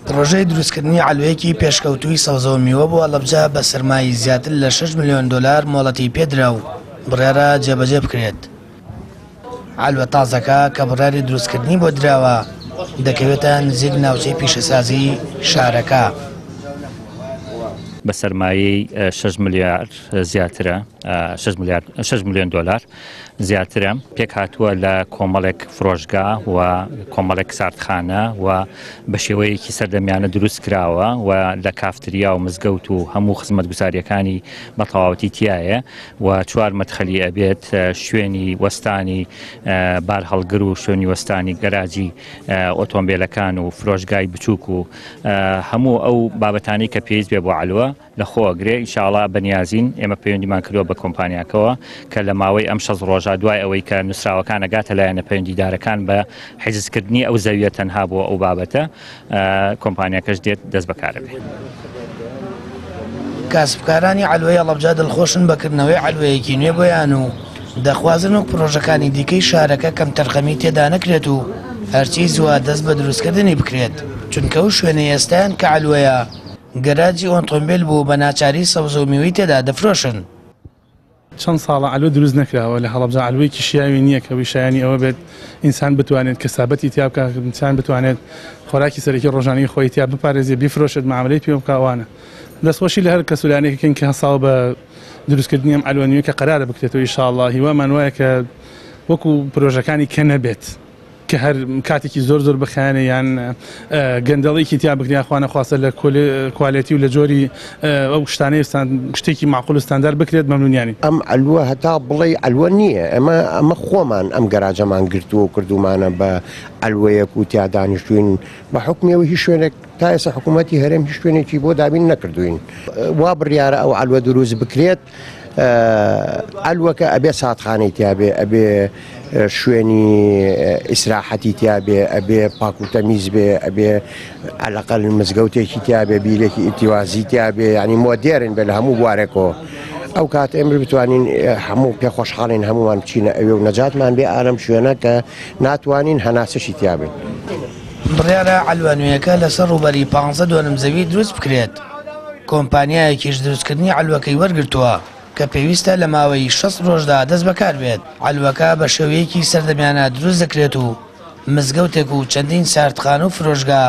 پرۆژەی دروستکردنی علوەیەکی پێشکەوتووی سەوزە و میوە بۆ هەڵەبجە بە سەرمایی زیاتر لە 6 ملیۆن دۆلار مۆڵەتی پێدرا و بڕێرە جێبەجێ بکرێت. علوە تازەکە کە بڕیاری دروستکردنی بۆ دراوە دەکەوێتە نزیک ناوچەی پیشەسازی شارەکە. بە سەرمایەی 6 ملیار زیاترە 6 ملیۆن دۆلار زیاترە پێک هاتووە لە کۆمەڵێک فرۆشگا و کۆمەڵێک ساردخانە و بە شێوەیەکی سەردەمیانە دروست کراوە و لە کافتریا و مزگەوت و هەموو خزمەتگوزاریەکانی بە تەواوەتی تایە و 4 مەدخەلی ئەبێت شوێنی وەستانی بار هەڵگر و شوێنی وەستانی گەراجی ئۆتۆمبیلەکان و فرۆشگای بچووک و هەموو ئەو بابەتانی کە پێویست بێ بۆ علوە لە خۆگرێ ئینشاڵا بەنیازین ئێمە پەیوەندیمان کردووە بە کۆمپانیاکەوە کە لە ماوەی ئەم 6 ڕۆژە دوای ئەوەی کە نووسراوەکان ئەگاتە لایەنە پەیوەندیدارەکان بە حیجزکردنی ئەو زەویە تەنها بۆ ئەو بابەتە کۆمپانیاکەش دێت دەست بەکارە بێت. کاسبکارانی علوەی هەڵەبجە دڵخۆشن بەکردنەوەی علوەیەکی نوێ بۆیان و دەخوازن و پرۆژەکانی دیکەی شارەکە کەم تەرخەمی تێدا نەکرێت و هەرچی زووە دەست بە دروستکردنی بکرێت چونکە ئەو شوێنە ئێستایان کە علوەیە گەراجی ئۆتۆمبیل بوو بە ناچاری سەوزە و میوەی تێدا دەفرۆشن. چەند ساڵە علوە دروست نەکراوە لە هەڵەبجە علوەیەکی شیاوی نییە کە ویشایانی ئەوە بێت ئینسان بتوانێت کەسابەتی تیا بکات ئینسان بتوانێت خۆراکی سەرەکی ڕۆژانەی خۆی تیا بپارێزێ بیفرۆشێت معاملەی پێ بکەوانە. دەستخۆشی لە هەر کەسولانێکەکەن کە هەساو بە دروستکردنی ئەم علوە نوێ کە قەرارە بکرێتەوە ئینشاءڵڵا هیوامان وایە کە وەکو پرۆژەکانی کە نەبێت کە هەر کاتێکی زۆر بخیانە یان گەندەڵێکی تیا بکریا خوانە خواستە لە کوالیتی و لە جۆری ئەو شتانەی شتێکی معقول و ستاندار بکرێت مەمنونیانی. ئەم علوە هەتا بڵێ علوە نییە ئەمە خۆمان ئەم گەراجەمان گرتووە و کردومانە بە علوەیەک و تیا دانیشتوین بە حکمیەوە هیچ شوێنێک تا ئێستا حکوومەتی هەرێم هیچ شوێنێکی بۆ دابین نەکردوین. وا بڕیارە ئەو علوە دروست بکرێت علوەکە ئەبێ ساتخانەی تیابێ ئەبێ شوێنی ئیسراحەتی تیابێ ئەبێ پاک و تەمیز بێ ئەبێ عەلەقەل مزگەوتێکی تیابێ بیرێکی ئیتیوازی تیابێ ینی مۆدێرن بێ لە هەموو بوارێکەوە ئەو کات ئێمە بتوانین هەموو پێخۆشحاڵین هەمومان بچینە ئەوێ و نەجاتمان بێ ئارەم شوێنە کە ناتوانین هەناسەشی تیابێن. بڕیارە علوانویەکە لەسەر ڕووبەری 15 دۆنم زەوی دروست بکرێت. کۆمپانیایەکیش دروستکردنی علوەکەی وەرگرتووە کە پێویستە لە ماوەی 6 ڕۆژدا دەست بەکار بێت. علوەکە بە شێوەیەکی سەردەمیانە دروست دەکرێت و مزگەوتێک و چەندین ساردخانە و فرۆشگا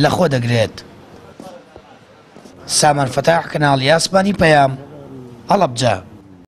لەخۆ دەگرێت. سامان فەتاح کەناڵی ئاسمانی پەیام هەڵەبجە.